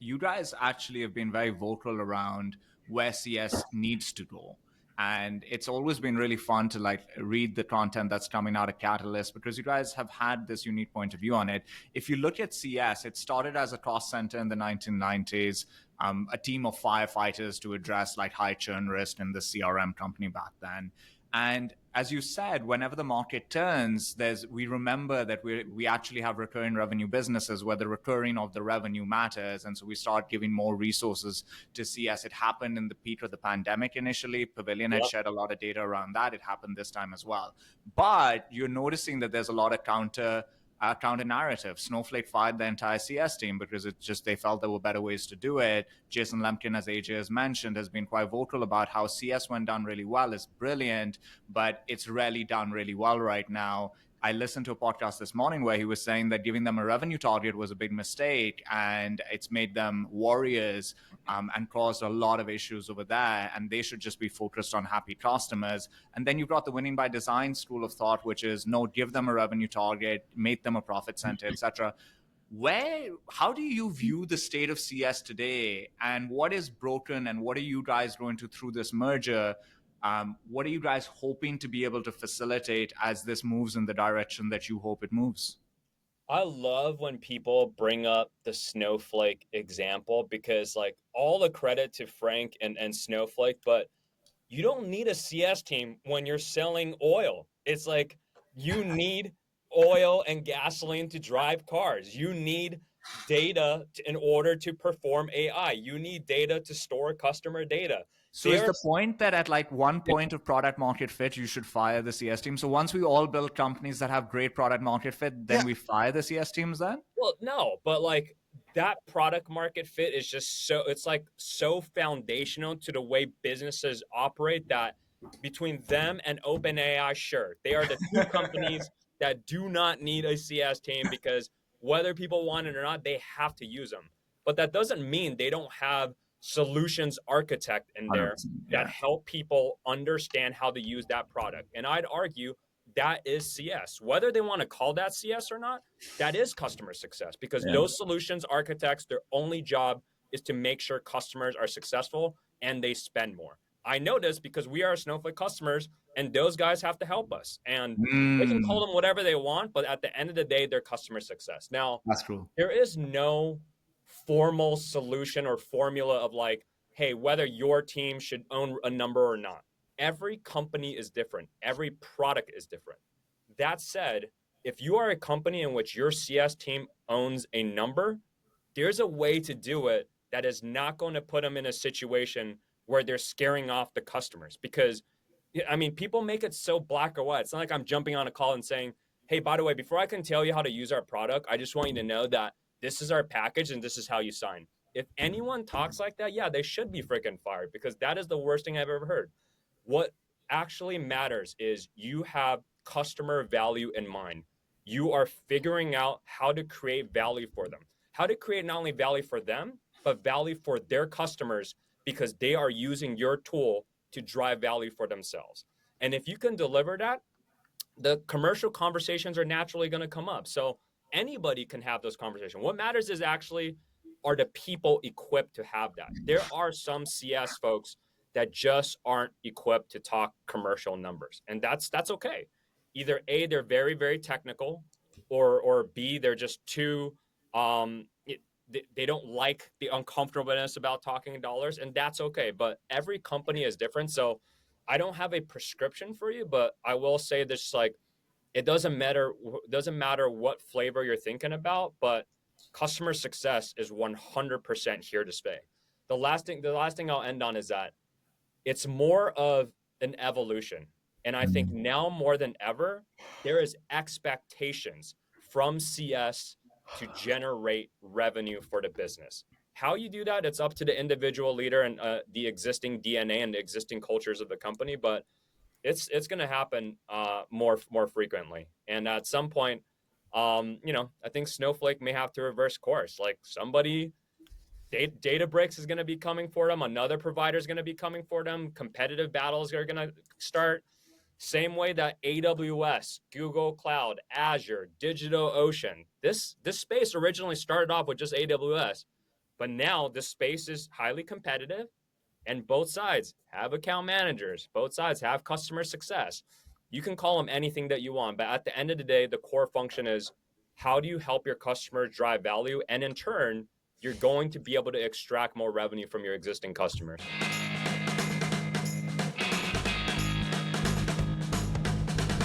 you guys actually have been very vocal around where CS needs to go. And it's always been really fun to like read the content that's coming out of Catalyst because you guys have had this unique point of view on it. If you look at CS, it started as a cost center in the 1990s, a team of firefighters to address like high churn risk in the CRM company back then. And as you said, whenever the market turns, we remember that we actually have recurring revenue businesses where the recurring of the revenue matters, and so we start giving more resources to see as it happened in the peak of the pandemic initially. Pavilion had Yep. shared a lot of data around that. It happened this time as well, but you're noticing that there's a lot of counter narrative. Snowflake fired the entire CS team because it just they felt there were better ways to do it. Jason Lemkin, as AJ has mentioned, has been quite vocal about how CS when done really well is brilliant, but it's rarely done really well right now. I listened to a podcast this morning where he was saying that giving them a revenue target was a big mistake and it's made them warriors and caused a lot of issues over there. And they should just be focused on happy customers. And then you've got the winning by design school of thought, which is no, give them a revenue target, make them a profit center, etc. How do you view the state of CS today, and what is broken, and what are you guys going to through this merger? What are you guys hoping to be able to facilitate as this moves in the direction that you hope it moves? I love when people bring up the Snowflake example because, like, all the credit to Frank and Snowflake, but you don't need a CS team when you're selling oil. It's like you need oil and gasoline to drive cars. You need data in order to perform AI. You need data to store customer data. So is the There's point that at like one point of product market fit, you should fire the CS team? So once we all build companies that have great product market fit, then Yeah. we fire the CS teams then? Well, no, but like that product market fit is just so it's like so foundational to the way businesses operate that between them and OpenAI, sure, they are the two companies that do not need a CS team because whether people want it or not, they have to use them. But that doesn't mean they don't have solutions architect in there 100%. that Yeah. help people understand how to use that product. And I'd argue that is CS. Whether they want to call that CS or not, that is customer success because Yeah. those solutions architects, their only job is to make sure customers are successful and they spend more. I know this because we are Snowflake customers and those guys have to help us. And they can call Mm, them whatever they want, but at the end of the day, they're customer success. Now, that's cool. there is no formal solution or formula of like, hey, whether your team should own a number or not. Every company is different, every product is different. That said, if you are a company in which your CS team owns a number, there's a way to do it that is not going to put them in a situation where they're scaring off the customers. Because, I mean, people make it so black or white. It's not like I'm jumping on a call and saying, hey, by the way, before I can tell you how to use our product, I just want you to know that this is our package and this is how you sign. If anyone talks like that, yeah, they should be freaking fired because that is the worst thing I've ever heard. What actually matters is you have customer value in mind. You are figuring out how to create value for them, how to create not only value for them, but value for their customers because they are using your tool to drive value for themselves. And if you can deliver that, the commercial conversations are naturally going to come up. So anybody can have those conversations. What matters is actually are the people equipped to have that. There are some CS folks that just aren't equipped to talk commercial numbers, and that's okay. Either A, they're very very technical, or B, they're just too they don't like the uncomfortableness about talking dollars, and that's okay. But every company is different, so I don't have a prescription for you, but I will say this: like, it doesn't matter what flavor you're thinking about, but customer success is 100% here to stay. The last thing I'll end on is that it's more of an evolution. And I think now more than ever, there is expectations from CS to generate revenue for the business. How you do that, it's up to the individual leader and the existing DNA and the existing cultures of the company. But it's going to happen more frequently. And at some point, I think Snowflake may have to reverse course. Like somebody Databricks is going to be coming for them. Another provider is going to be coming for them. Competitive battles are going to start. Same way that AWS, Google Cloud, Azure, DigitalOcean. This space originally started off with just AWS, But now the space is highly competitive, and both sides have account managers, both sides have customer success. You can call them anything that you want, but at the end of the day, the core function is how do you help your customers drive value? And in turn, you're going to be able to extract more revenue from your existing customers.